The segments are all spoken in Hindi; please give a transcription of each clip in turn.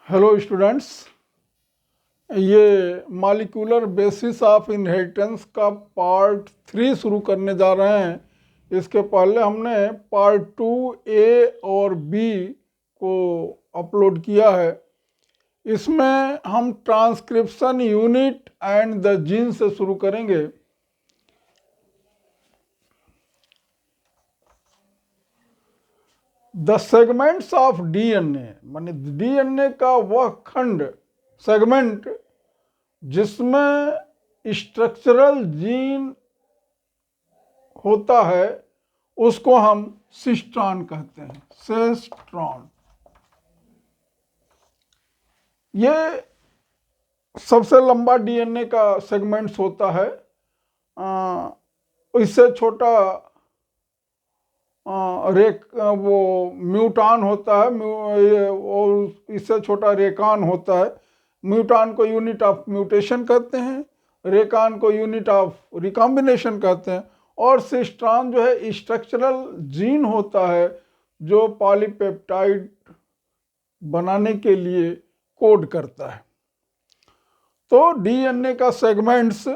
हेलो स्टूडेंट्स, ये मॉलिक्यूलर बेसिस ऑफ इनहेरिटेंस का पार्ट 3 शुरू करने जा रहे हैं। इसके पहले हमने पार्ट 2A और B को अपलोड किया है। इसमें हम transcription unit and the gene से शुरू करेंगे। द सेगमेंट्स ऑफ डीएनए, माने डीएनए का वह खंड, सेगमेंट, जिसमें स्ट्रक्चरल जीन होता है, उसको हम सिस्ट्रॉन कहते हैं। सिस्ट्रॉन ये सबसे लंबा डीएनए का सेगमेंट्स होता है। इससे छोटा वो म्यूटान होता है, और इससे छोटा रेकान होता है। म्यूटान को यूनिट ऑफ म्यूटेशन कहते हैं, रेकान को यूनिट ऑफ रिकॉम्बिनेशन कहते हैं, और सिस्ट्रॉन जो है स्ट्रक्चरल जीन होता है जो पॉलीपेप्टाइड बनाने के लिए कोड करता है। तो डीएनए का सेगमेंट्स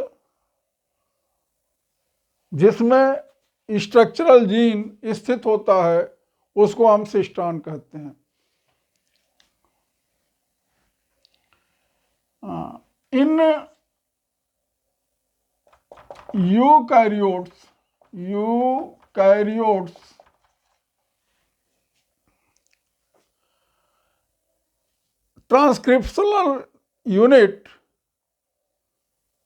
जिसमें स्ट्रक्चरल जीन स्थित होता है उसको हम सिस्ट्रॉन कहते हैं। In eukaryotes transcriptional unit,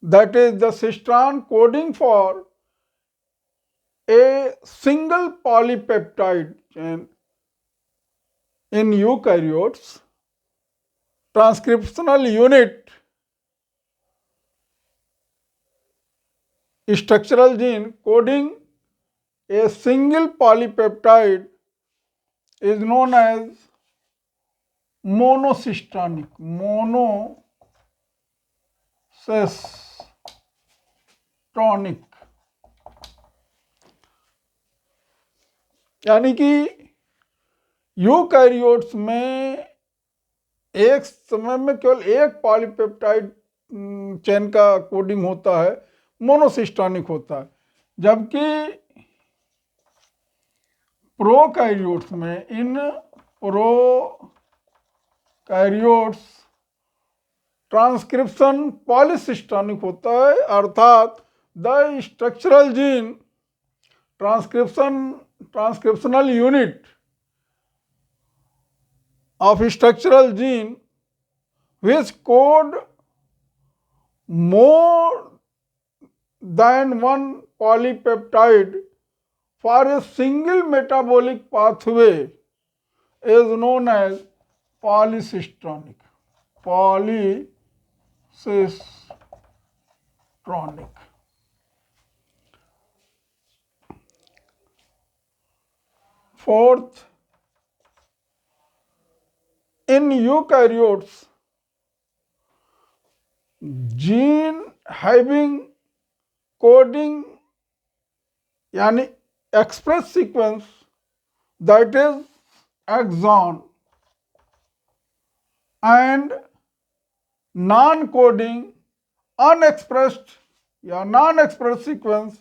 that is the cistron coding for a single polypeptide chain. In eukaryotes, transcriptional unit, structural gene coding a single polypeptide is known as मोनोसिस्टॉनिक, यानी कि यूकैरियोट्स में एक समय में केवल एक पॉलीपेप्टाइड चेन का कोडिंग होता है, मोनोसिस्टॉनिक होता है। जबकि प्रोकैरियोट्स में, इन प्रोकैरियोट्स ट्रांसक्रिप्शन पॉलीसिस्टॉनिक होता है, अर्थात the structural gene transcriptional unit of structural gene which code more than one polypeptide for a single metabolic pathway is known as polycistronic. Fourth, in eukaryotes, gene having coding यानी express sequence, that is exon, and non-coding unexpressed या non-expressed sequence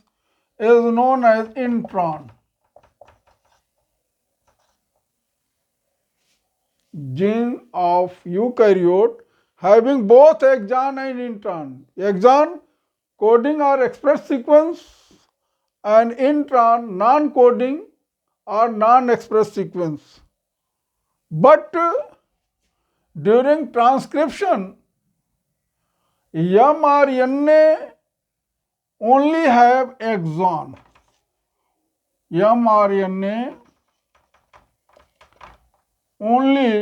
is known as intron. Gene of eukaryote having both exon and intron, exon coding or express sequence and intron non-coding or non-express sequence. But during transcription, mRNA only have exon. mRNA only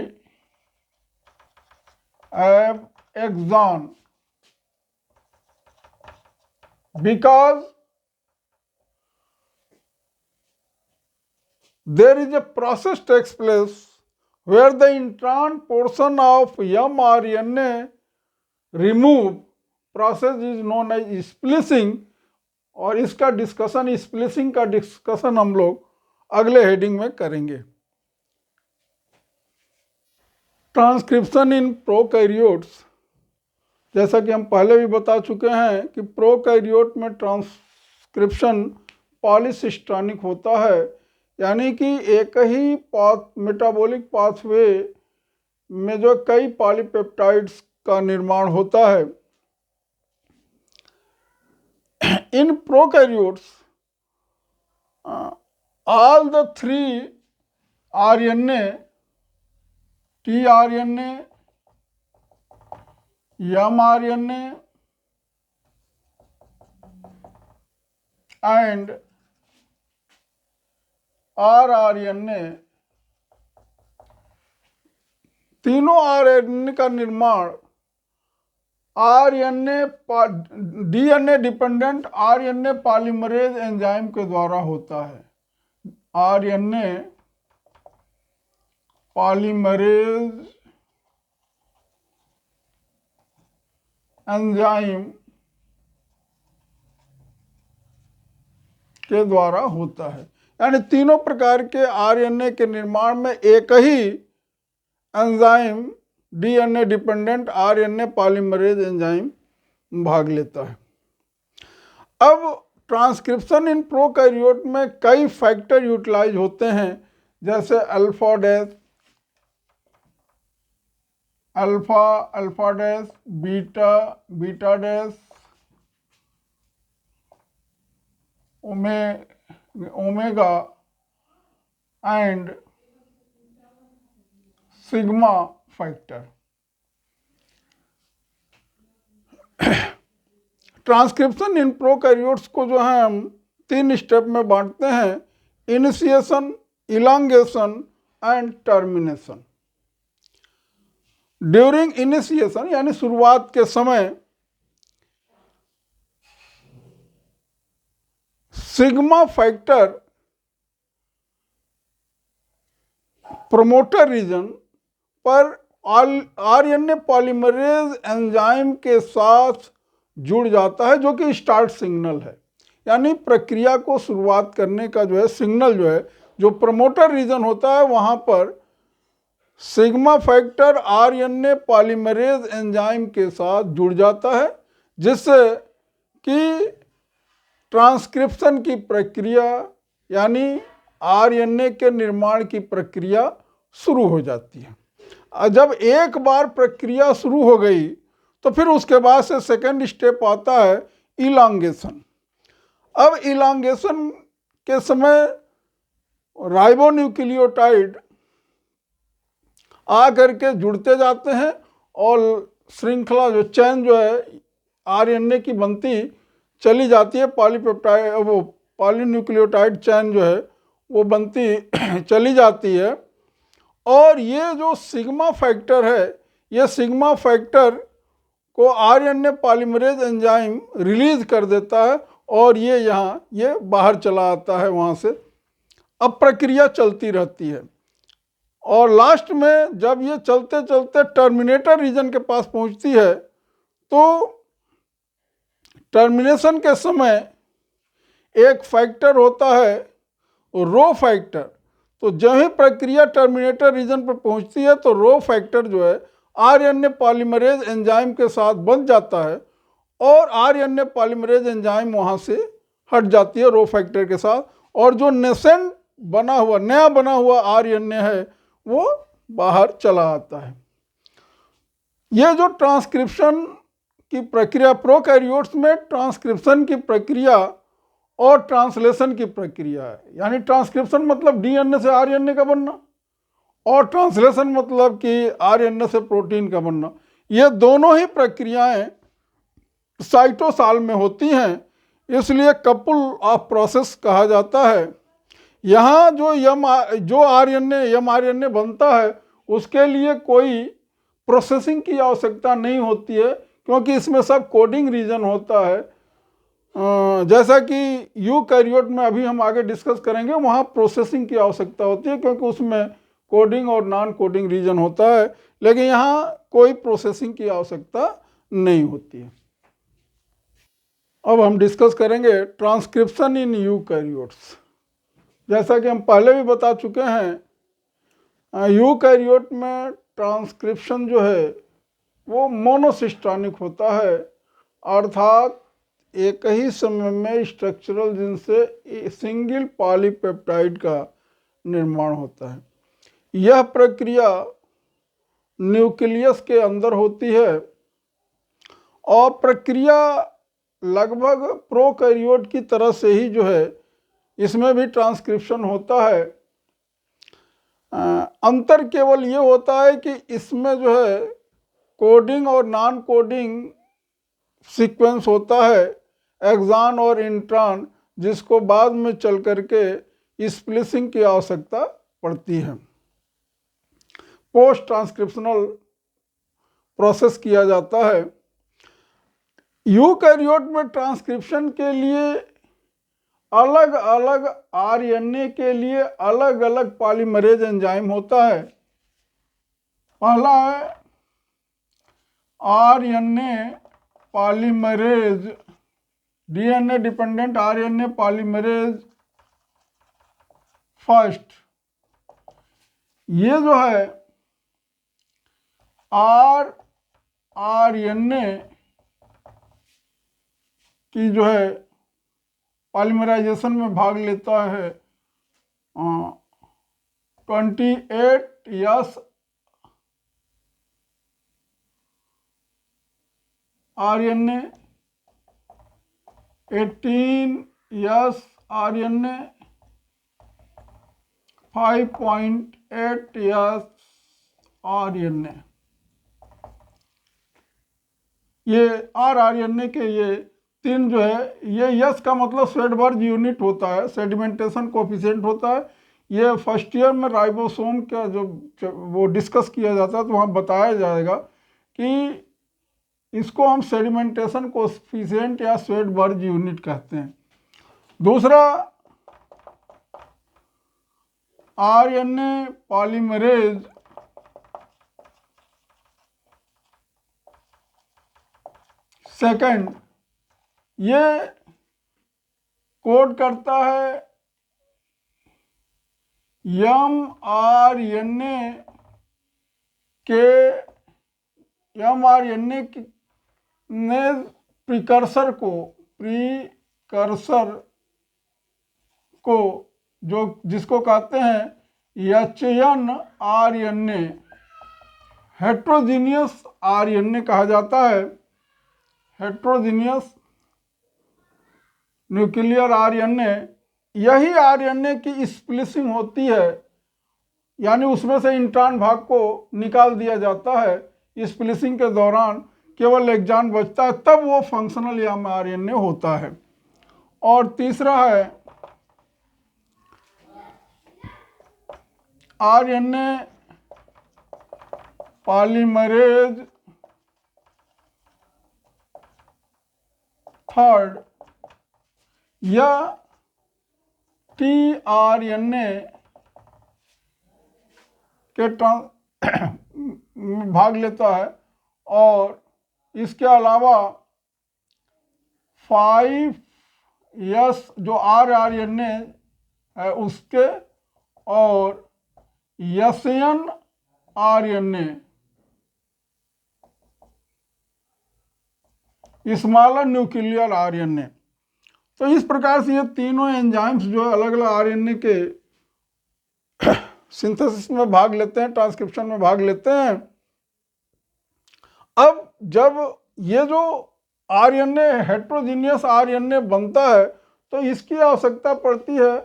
have exon because there is a process takes place where the intron portion of mRNA remove. Process is known as splicing, और इसका डिस्कशन, स्प्लिसिंग का डिस्कशन हम लोग अगले हेडिंग में करेंगे। ट्रांसक्रिप्शन इन प्रोकैरियोट्स, जैसा कि हम पहले भी बता चुके हैं कि प्रोकैरियोट में ट्रांसक्रिप्शन पॉलीसिस्टॉनिक होता है, यानी कि एक ही मेटाबॉलिक पाथवे में जो कई पॉलीपेप्टाइड्स का निर्माण होता है। In prokaryotes all the three RNA, tRNA, mRNA and rRNA, तीनों RNA का निर्माण DNA dependent RNA polymerase enzyme के द्वारा होता है। आरएनए पॉलीमरेज एंजाइम के द्वारा होता है, यानी तीनों प्रकार के आरएनए के निर्माण में एक ही enzyme DNA dependent RNA polymerase enzyme भाग लेता है। अब ट्रांसक्रिप्शन इन प्रोकैरियोट में कई फैक्टर यूटिलाइज होते हैं, जैसे alpha dash, beta dash, omega and sigma factor. Transcription in prokaryotes को जो है हम 3 स्टेप में बांटते हैं: initiation, elongation and termination. During initiation यानी शुरुआत के समय सिग्मा फैक्टर प्रोमोटर रीजन पर आरएनए पॉलीमरेज एंजाइम के साथ जुड़ जाता है, जो कि स्टार्ट सिग्नल है, यानी प्रक्रिया को शुरुआत करने का जो है सिग्नल जो प्रमोटर रीजन होता है, वहाँ पर sigma factor RNA polymerase enzyme के साथ जुड़ जाता है, जिससे कि ट्रांसक्रिप्शन की प्रक्रिया यानी आरएनए के निर्माण की प्रक्रिया शुरू हो जाती है। जब एक बार प्रक्रिया शुरू हो गई तो फिर उसके बाद से सेकंड स्टेप आता है इलांगेशन। अब इलांगेशन के समय राइबोन्यूक्लियोटाइड आ करके जुड़ते जाते हैं और श्रृंखला जो चैन जो है आरएनए की बनती चली जाती है, पॉलीपेप्टाइड वो पॉलीन्यूक्लियोटाइड चैन जो है वो बनती चली जाती है। और ये जो सिग्मा फैक्टर है, ये सिग्मा फैक्टर को आरएनए पॉलीमरेज एंजाइम रिलीज कर देता है और ये बाहर चला आता है वहाँ से। अब प्रक्रिया चलती रहती है और लास्ट में जब ये चलते चलते टर्मिनेटर रीजन के पास पहुँचती है तो टर्मिनेशन के समय एक फैक्टर होता है रो फैक्टर। तो जब ही प्रक्रिया टर्मिनेटर रीजन पर पहुंचती है तो रो फैक्टर जो है आरएनए पॉलीमरेज एंजाइम के साथ बंध जाता है और आरएनए पॉलीमरेज एंजाइम वहां से हट जाती है रो फैक्टर के साथ, और जो नेसेंट नया बना हुआ आरएनए है वो बाहर चला आता है। ये जो ट्रांसक्रिप्शन की प्रक्रिया प्रोकैरियोट्स में ट्रांसक्रिप्शन की प्रक्रिया और ट्रांसलेशन की प्रक्रिया है, यानी ट्रांसक्रिप्शन मतलब डीएनए से आरएनए का बनना और ट्रांसलेशन मतलब कि आरएनए से प्रोटीन का बनना। ये दोनों ही प्रक्रियाएं साइटोसॉल में होती हैं, इसलिए कपल ऑफ प्रोसेस कहा जाता है। यहाँ जो आरएनए बनता है उसके लिए कोई प्रोसेसिंग की आवश्यकता नहीं होती है, क्योंकि इसमें सब कोडिंग रीजन होता है। जैसा कि यूकैरियोट में अभी हम आगे डिस्कस करेंगे, वहाँ प्रोसेसिंग की आवश्यकता होती है क्योंकि उसमें कोडिंग और नॉन कोडिंग रीजन होता है, लेकिन यहाँ कोई प्रोसेसिंग की आवश्यकता नहीं होती है। अब हम डिस्कस करेंगे ट्रांसक्रिप्शन इन यूकैरियोट्स। जैसा कि हम पहले भी बता चुके हैं, यूकैरियोट में ट्रांसक्रिप्शन जो है वो मोनोसिस्टोनिक होता है, अर्थात एक ही समय में स्ट्रक्चरल जीन से सिंगल पॉलीपेप्टाइड का निर्माण होता है। यह प्रक्रिया न्यूक्लियस के अंदर होती है और प्रक्रिया लगभग प्रोकैरियोट की तरह से ही जो है इसमें भी ट्रांसक्रिप्शन होता है। अंतर केवल ये होता है कि इसमें जो है कोडिंग और नॉन कोडिंग सीक्वेंस होता है, एक्सॉन और इंट्रॉन, जिसको बाद में चल करके स्प्लिसिंग की आवश्यकता पड़ती है। पोस्ट ट्रांसक्रिप्शनल प्रोसेस किया जाता है। यूकैरियोट में ट्रांसक्रिप्शन के लिए अलग अलग आरएनए के लिए अलग अलग पॉलीमरेज एंजाइम होता है। पहला है RNA polymerase, DNA dependent RNA polymerase first. ये जो है आरएनए की जो है पॉलीमराइजेशन में भाग लेता है 28S RNA, 18S RNA, 5.8S RNA. ये आरएनए के ये तीन जो है, ये यस का मतलब स्वेडबर्ग यूनिट होता है, सेडिमेंटेशन कोफिशिएंट होता है। ये फर्स्ट ईयर में राइबोसोम का जो वो डिस्कस किया जाता है तो वहाँ बताया जाएगा कि इसको हम सेडिमेंटेशन कोफिशिएंट या स्वेडबर्ग यूनिट कहते हैं। दूसरा आरएनए पॉलीमरेज सेकंड, ये कोड करता है mRNA ने प्रिकर्सर को जो जिसको कहते हैं HNRNA, हेट्रोजीनियस आरएनए कहा जाता है। हेट्रोजीनियस न्यूक्लियर आरएनए, यही आरएनए की स्प्लिसिंग होती है, यानी उसमें से इंट्रॉन भाग को निकाल दिया जाता है। स्प्लिसिंग के दौरान केवल एक्सॉन बचता है, तब वो फंक्शनल आरएनए होता है। और तीसरा है आरएनए पॉलीमरेज थर्ड, यह टीआरएनए के भाग लेता है और इसके अलावा 5S जो आरएनए है उसके और SNRNA स्मॉलर न्यूक्लियर आरएनए। तो इस प्रकार से ये तीनों एंजाइम्स जो है अलग अलग आरएनए के सिंथेसिस में भाग लेते हैं, ट्रांसक्रिप्शन में भाग लेते हैं। अब जब ये जो आरएनए हेट्रोजीनियस आरएनए बनता है तो इसकी आवश्यकता पड़ती है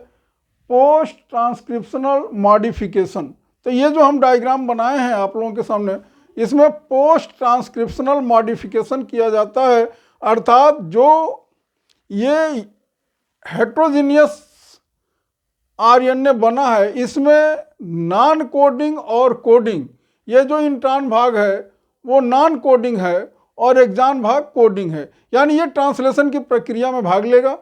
पोस्ट ट्रांसक्रिप्शनल मॉडिफिकेशन। तो ये जो हम डायग्राम बनाए हैं आप लोगों के सामने, इसमें पोस्ट ट्रांसक्रिप्शनल मॉडिफिकेशन किया जाता है, अर्थात जो ये हेट्रोजीनियस आरएनए बना है इसमें नॉन कोडिंग और कोडिंग, ये जो इंट्रॉन भाग है वो नॉन कोडिंग है और एक्सॉन भाग कोडिंग है, यानी ये ट्रांसलेशन की प्रक्रिया में भाग लेगा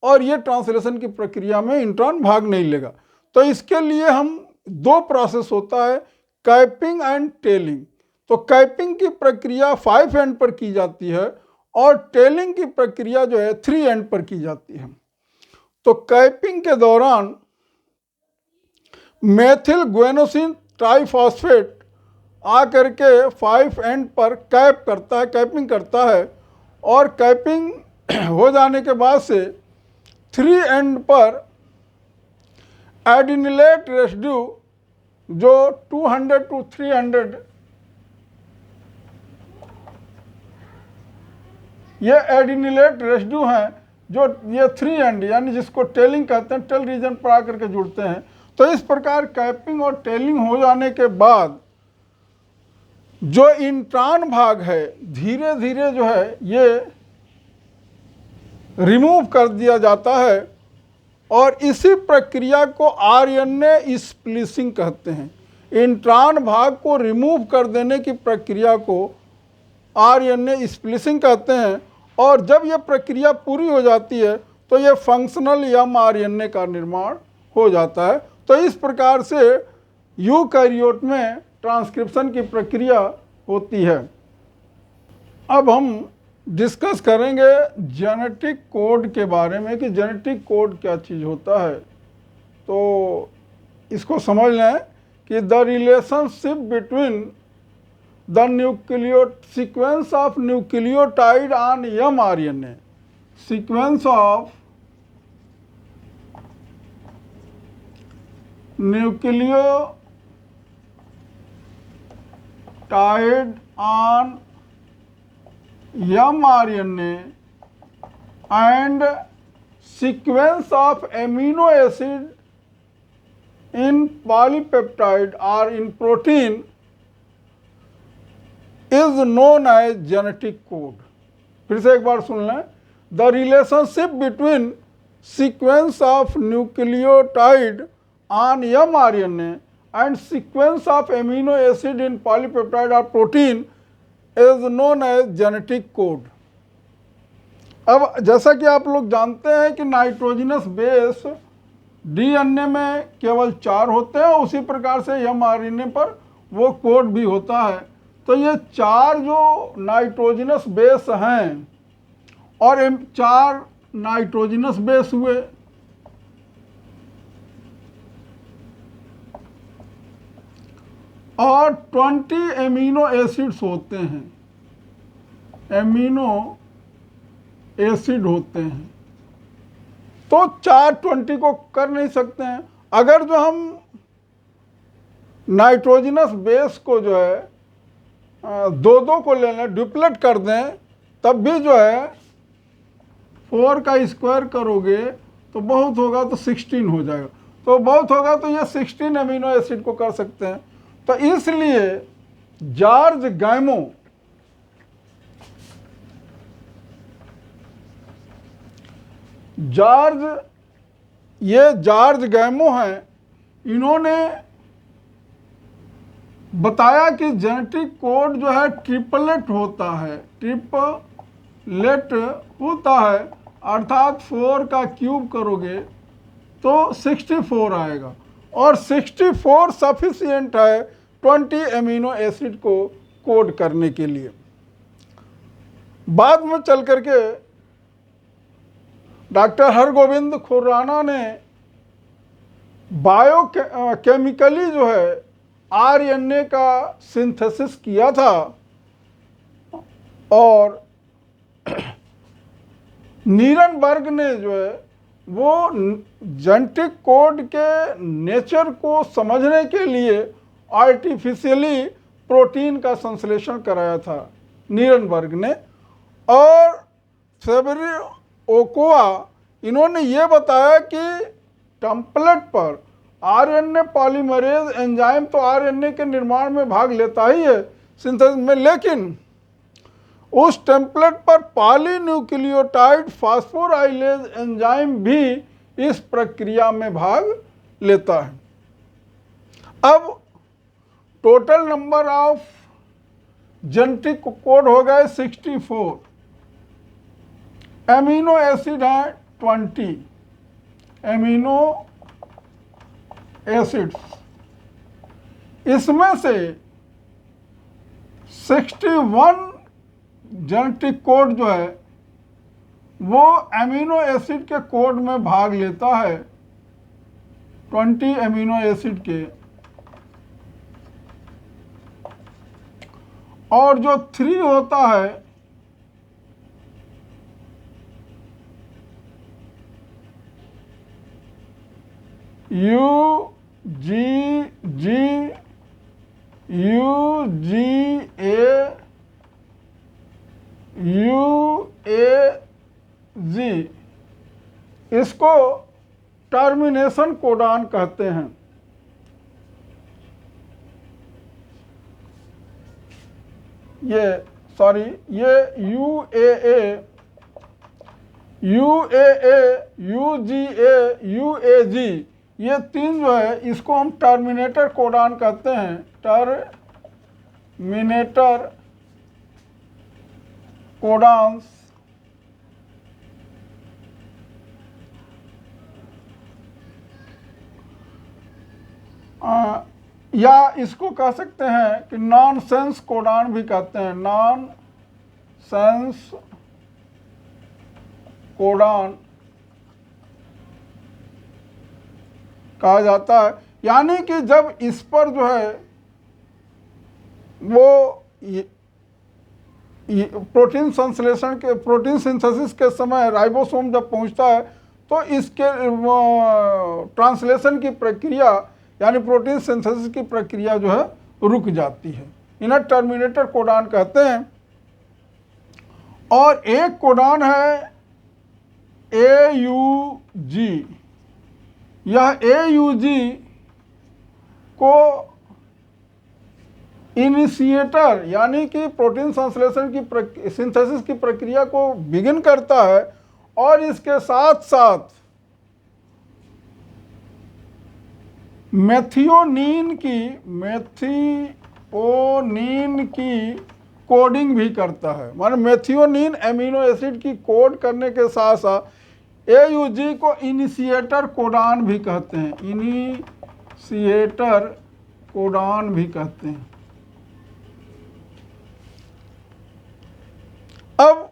और ये ट्रांसलेशन की प्रक्रिया में इंट्रॉन भाग नहीं लेगा। तो इसके लिए हम दो प्रोसेस होता है, कैपिंग एंड टेलिंग। तो कैपिंग की प्रक्रिया 5 एंड पर की जाती है और टेलिंग की प्रक्रिया जो है 3 एंड पर की जाती है। तो कैपिंग के दौरान मेथिल ग्वेनोसिन ट्राइफॉस्फेट आ करके 5 एंड पर कैप करता है, कैपिंग करता है, और कैपिंग हो जाने के बाद से 3 एंड पर एडिनिलेट रेसिड्यू जो 200 to 300 ये एडिनिलेट रेसिड्यू हैं जो ये 3 एंड यानी जिसको टेलिंग कहते हैं, टेल रीजन पर आकर के जुड़ते हैं। तो इस प्रकार कैपिंग और टेलिंग हो जाने के बाद जो इंट्रान भाग है धीरे धीरे जो है ये रिमूव कर दिया जाता है, और इसी प्रक्रिया को आरएनए स्प्लिसिंग कहते हैं। इंट्रान भाग को रिमूव कर देने की प्रक्रिया को आरएनए स्प्लिसिंग कहते हैं, और जब यह प्रक्रिया पूरी हो जाती है तो यह फंक्शनल एमआरएनए का निर्माण हो जाता है। तो इस प्रकार से यूकैरियोट में ट्रांसक्रिप्शन की प्रक्रिया होती है। अब हम डिस्कस करेंगे जेनेटिक कोड के बारे में कि जेनेटिक कोड क्या चीज़ होता है। तो इसको समझ लें कि the relationship between the sequence of nucleotide on mRNA, sequence of nucleotide on mRNA and sequence of amino acid in polypeptide or in protein is known as genetic code. फिर से एक बार सुन लें, the relationship between sequence of nucleotide on mRNA and sequence of amino acid in polypeptide or protein is known as genetic code. अब जैसा कि आप लोग जानते हैं कि नाइट्रोजनस बेस डीएनए में केवल 4 होते हैं, उसी प्रकार से एमआरएनए पर वो कोड भी होता है। तो ये 4 जो नाइट्रोजनस बेस हैं और 4 नाइट्रोजनस बेस हुए, और 20 एमिनो एसिड्स होते हैं, एमिनो एसिड होते हैं। तो 4 20 को कर नहीं सकते हैं। अगर जो हम नाइट्रोजनस बेस को जो है 2-2 को ले लें, डुप्लेट कर दें, तब भी जो है 4 का स्क्वायर करोगे तो बहुत होगा तो 16 हो जाएगा। तो बहुत होगा तो ये 16 एमिनो एसिड को कर सकते हैं। तो इसलिए जॉर्ज गैमो हैं, इन्होंने बताया कि जेनेटिक कोड जो है ट्रिपलेट होता है, ट्रिपलेट होता है, अर्थात 4 का क्यूब करोगे तो 64 आएगा, और 64 सफिशिएंट है 20 एमिनो एसिड को कोड करने के लिए। बाद में चल करके डॉक्टर हरगोविंद खुराना ने बायोकेमिकली जो है आरएनए का सिंथेसिस किया था, और नीरनबर्ग ने जो है वो जेनेटिक कोड के नेचर को समझने के लिए आर्टिफिशियली प्रोटीन का संश्लेषण कराया था नीरनबर्ग ने। और सेबरी ओकोआ, इन्होंने ये बताया कि टेम्पलेट पर आरएनए पॉलीमरेज एंजाइम तो आरएनए के निर्माण में भाग लेता ही है सिंथेसिस में, लेकिन उस टेम्पलेट पर पॉलीन्यूक्लियोटाइड फास्फोराइलेज एंजाइम भी इस प्रक्रिया में भाग लेता है। अब total number of genetic code हो गए 64, एमिनो एसिड हैं 20 एमिनो एसिड्स, इसमें से 61 जेनेटिक कोड जो है वो एमिनो एसिड के कोड में भाग लेता है, 20 एमिनो एसिड के। और जो 3 होता है UGG, इसको टर्मिनेशन कोडान कहते हैं। ये UAA, UGA, UAG, ये 3 जो है इसको हम टर्मिनेटर कोडान कहते हैं। टर्मिनेटर कोडान्स या इसको कह सकते हैं कि नॉन सेंस कोडान भी कहते हैं। नॉन सेंस कोडान कहा जाता है। यानी कि जब इस पर जो है वो प्रोटीन संश्लेषण के, प्रोटीन सिंथेसिस के समय राइबोसोम जब पहुंचता है तो इसके ट्रांसलेशन की प्रक्रिया यानी प्रोटीन सिंथेसिस की प्रक्रिया जो है रुक जाती है। इन्हें टर्मिनेटर कोडान कहते हैं। और एक कोडान है AUG। यह AUG को इनिशिएटर यानी कि प्रोटीन संश्लेषण की सिंथेसिस की प्रक्रिया को बिगिन करता है और इसके साथ साथ मेथियोनीन की कोडिंग भी करता है। माने मेथियोनीन एमिनो एसिड की कोड करने के साथ साथ AUG को इनिशिएटर कोडान भी कहते हैं। इनिशिएटर कोडान भी कहते हैं। अब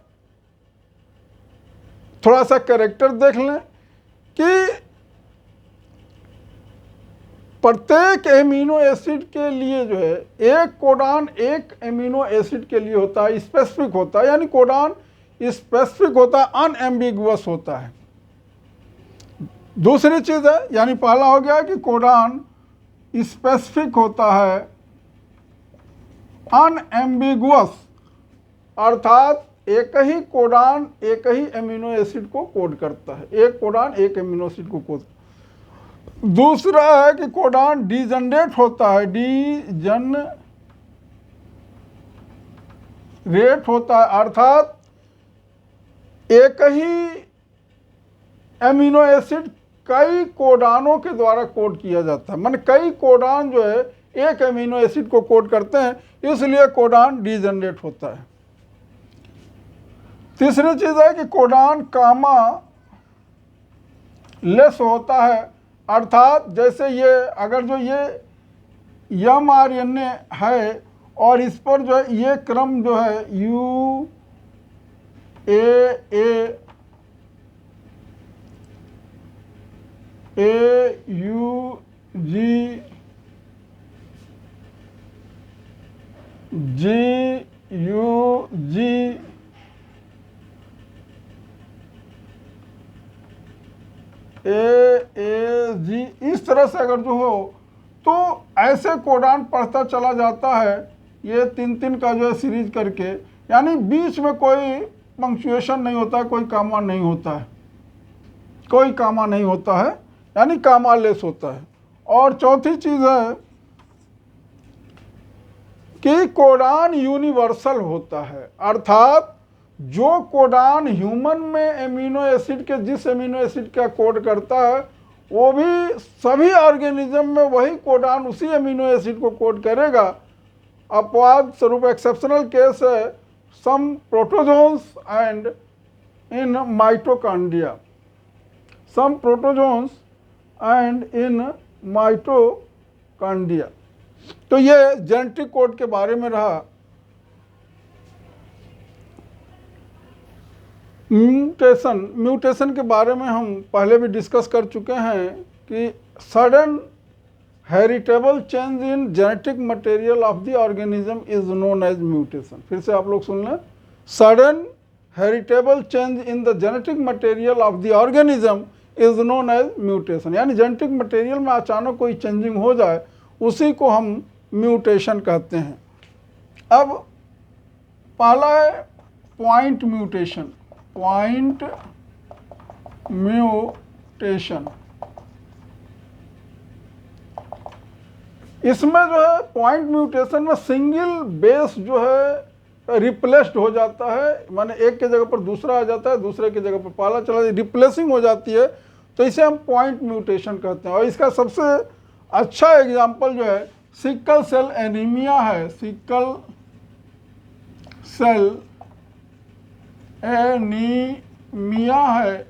थोड़ा सा कैरेक्टर देख लें कि प्रत्येक एमिनो एसिड के लिए जो है एक कोडान एक एमिनो एसिड के लिए होता है, स्पेसिफिक होता है। यानी कोडान स्पेसिफिक होता है, अनएम्बिगुअस होता है। दूसरी चीज़ है, यानी पहला हो गया कि कोडान स्पेसिफिक होता है, अनएम्बिगुअस, अर्थात एक ही कोडान एक ही एमिनो एसिड को कोड करता है। एक कोडान एक एमिनो एसिड को कोड। दूसरा है कि कोडान डीजनरेट होता है, डीजनरेट होता है, अर्थात एक ही एमिनो एसिड कई कोडानों के द्वारा कोड किया जाता है। माने कई कोडान जो है एक एमिनो एसिड को कोड करते हैं, इसलिए कोडान डीजनरेट होता है। तीसरी चीज है कि कोडान कामा लेस होता है, अर्थात जैसे ये अगर जो ये mRNA है और इस पर जो है ये क्रम जो है AAG इस तरह से अगर जो हो तो ऐसे कोडान पढ़ता चला जाता है, ये 3-3 का जो है सीरीज करके, यानी बीच में कोई पंक्चुएशन नहीं होता है, कोई कामा नहीं होता है, कोई कामा नहीं होता है, यानी कामा लेस होता है। और चौथी चीज़ है कि कोडान यूनिवर्सल होता है, अर्थात जो कोडान ह्यूमन में एमिनो एसिड के जिस एमिनो एसिड का कोड करता है वो भी सभी ऑर्गेनिज्म में वही कोडान उसी एमिनो एसिड को कोड करेगा। अपवाद स्वरूप एक्सेप्शनल केस है some protozoans and in mitochondria, some protozoans and in mitochondria. तो ये जेनेटिक कोड के बारे में रहा। म्यूटेशन के बारे में हम पहले भी डिस्कस कर चुके हैं कि sudden heritable change in genetic material of the organism is known as mutation. फिर से आप लोग सुन लें, sudden heritable change in the genetic material of the organism is known as mutation. यानी जेनेटिक मटेरियल में अचानक कोई चेंजिंग हो जाए उसी को हम म्यूटेशन कहते हैं। अब पहला है पॉइंट म्यूटेशन। पॉइंट म्यूटेशन, इसमें जो है पॉइंट म्यूटेशन में सिंगल बेस जो है रिप्लेस्ड हो जाता है, माने एक के जगह पर दूसरा आ जाता है, दूसरे की जगह पर पहला चला जाता है, रिप्लेसिंग हो जाती है, तो इसे हम पॉइंट म्यूटेशन कहते हैं। और इसका सबसे अच्छा एग्जांपल जो है सिकल सेल एनीमिया है। सिकल सेल एनीमिया है,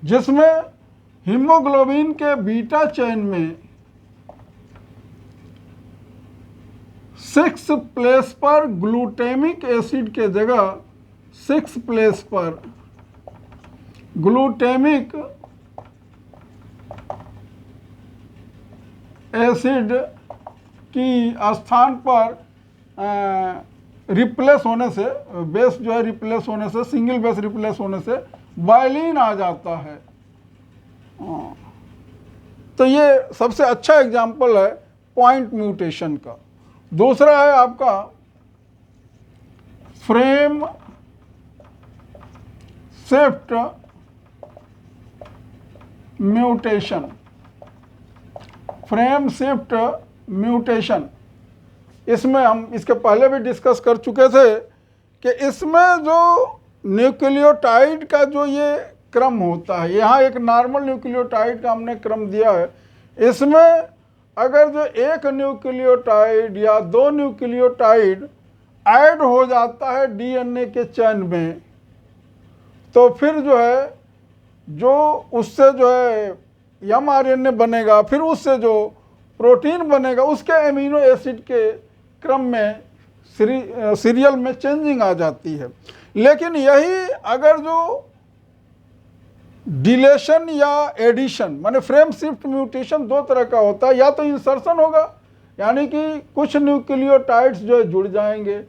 जिसमें हीमोग्लोबिन के बीटा चेन में 6 प्लेस पर ग्लूटामिक एसिड के जगह 6 प्लेस पर ग्लूटामिक एसिड की स्थान पर रिप्लेस होने से, बेस जो है रिप्लेस होने से, सिंगल बेस रिप्लेस होने से वायलिन आ जाता है। तो ये सबसे अच्छा एग्जांपल है पॉइंट म्यूटेशन का। दूसरा है आपका frame shift mutation. Frame shift mutation, इसमें हम इसके पहले भी डिस्कस कर चुके थे कि इसमें जो न्यूक्लियोटाइड का जो ये क्रम होता है, यहाँ एक नॉर्मल न्यूक्लियोटाइड का हमने क्रम दिया है, इसमें अगर जो एक न्यूक्लियोटाइड या 2 न्यूक्लियोटाइड ऐड हो जाता है डीएनए के चेन में, तो फिर जो है जो उससे जो है एमआरएनए बनेगा, फिर उससे जो प्रोटीन बनेगा, उसके एमिनो एसिड के क्रम में सीरियल में चेंजिंग आ जाती है। लेकिन यही अगर जो डिलेशन या एडिशन, माने फ्रेम शिफ्ट म्यूटेशन 2 तरह का होता है। या तो इंसर्शन होगा, यानी कि कुछ न्यूक्लियोटाइड्स जो है जुड़ जाएंगे,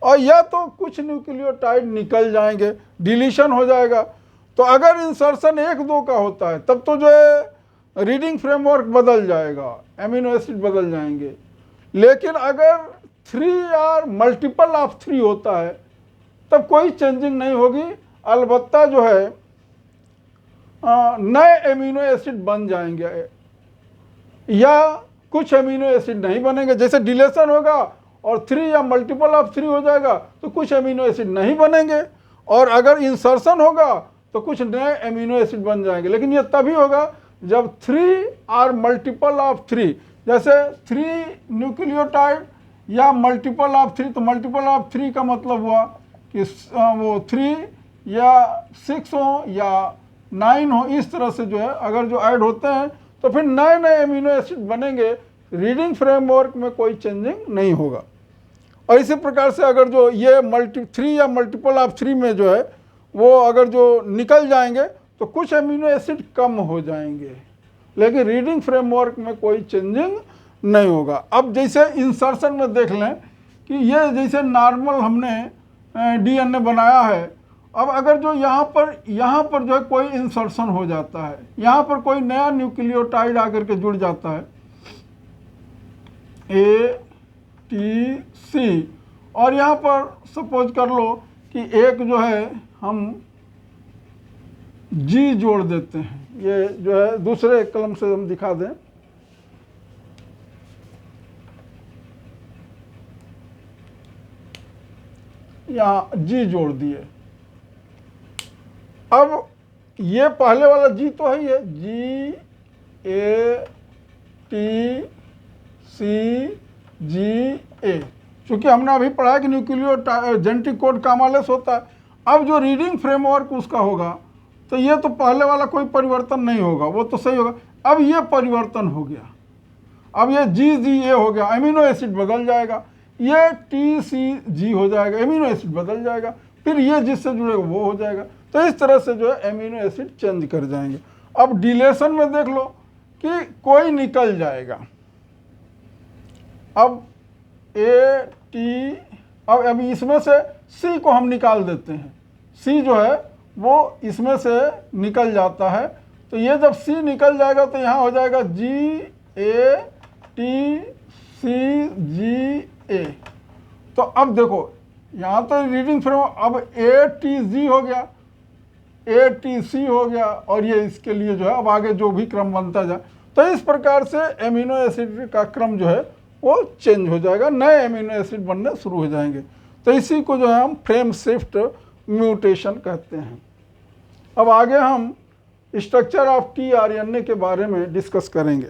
और या तो कुछ न्यूक्लियोटाइड निकल जाएंगे, डिलीशन हो जाएगा। तो अगर इंसर्शन 1-2 का होता है तब तो जो है रीडिंग फ्रेमवर्क बदल जाएगा, एमिनो एसिड बदल जाएंगे। लेकिन अगर 3 या मल्टीपल ऑफ 3 होता है तब कोई चेंजिंग नहीं होगी, अलबत्ता जो है नए एमिनो एसिड बन जाएंगे या कुछ एमिनो एसिड नहीं बनेंगे। जैसे डिलेशन होगा और 3 या मल्टीपल ऑफ 3 हो जाएगा तो कुछ एमिनो एसिड नहीं बनेंगे, और अगर इंसर्शन होगा तो कुछ नए एमिनो एसिड बन जाएंगे। लेकिन ये तभी होगा जब 3 और मल्टीपल ऑफ 3, जैसे 3 न्यूक्लियोटाइड या मल्टीपल ऑफ 3, तो मल्टीपल ऑफ 3 का मतलब हुआ कि वो 3 या 6 हो या 9 हो, इस तरह से जो है अगर जो ऐड होते हैं तो फिर नए नए एमिनो एसिड बनेंगे, रीडिंग फ्रेमवर्क में कोई चेंजिंग नहीं होगा। और इसी प्रकार से अगर जो ये 3 या मल्टीपल ऑफ 3 में जो है वो अगर जो निकल जाएंगे तो कुछ एमिनो एसिड कम हो जाएंगे, लेकिन रीडिंग फ्रेमवर्क में कोई चेंजिंग नहीं होगा। अब जैसे इंसर्शन में देख लें कि ये जैसे नॉर्मल हमने डीएनए बनाया है, अब अगर जो यहाँ पर जो है कोई इंसर्शन हो जाता है, यहाँ पर कोई नया न्यूक्लियोटाइड आकर के जुड़ जाता है ATC, और यहाँ पर सपोज कर लो कि एक जो है हम G जोड़ देते हैं। ये जो है दूसरे कलम से हम दिखा दें, यहाँ G जोड़ दिए। अब ये पहले वाला G तो है ही है, GATCGA, क्योंकि हमने अभी पढ़ा कि न्यूक्लियो जेनेटिक कोड कामालेस होता है। अब जो रीडिंग फ्रेमवर्क उसका होगा तो ये तो पहले वाला कोई परिवर्तन नहीं होगा, वो तो सही होगा। अब ये परिवर्तन हो गया, अब ये GGA हो गया, एमिनो एसिड बदल जाएगा, ये TCG हो जाएगा, एमिनो एसिड बदल जाएगा, फिर ये जिससे जुड़ेगा वो हो जाएगा। तो इस तरह से जो है एमिनो एसिड चेंज कर जाएंगे। अब डिलेशन में देख लो कि कोई निकल जाएगा, अब ए टी, अब अभी इसमें से सी को हम निकाल देते हैं। सी जो है वो इसमें से निकल जाता है, तो ये जब सी निकल जाएगा तो यहाँ हो जाएगा जी ए टी सी जी ए। तो अब देखो यहाँ तो रीडिंग फ्रेम, अब ए टी जी हो गया, ए टी सी हो गया, और ये इसके लिए जो है अब आगे जो भी क्रम बनता जाए, तो इस प्रकार से एमिनो एसिड का क्रम जो है वो चेंज हो जाएगा, नए एमिनो एसिड बनने शुरू हो जाएंगे। तो इसी को जो है हम फ्रेम शिफ्ट म्यूटेशन कहते हैं। अब आगे हम स्ट्रक्चर ऑफ टीआरएनए के बारे में डिस्कस करेंगे।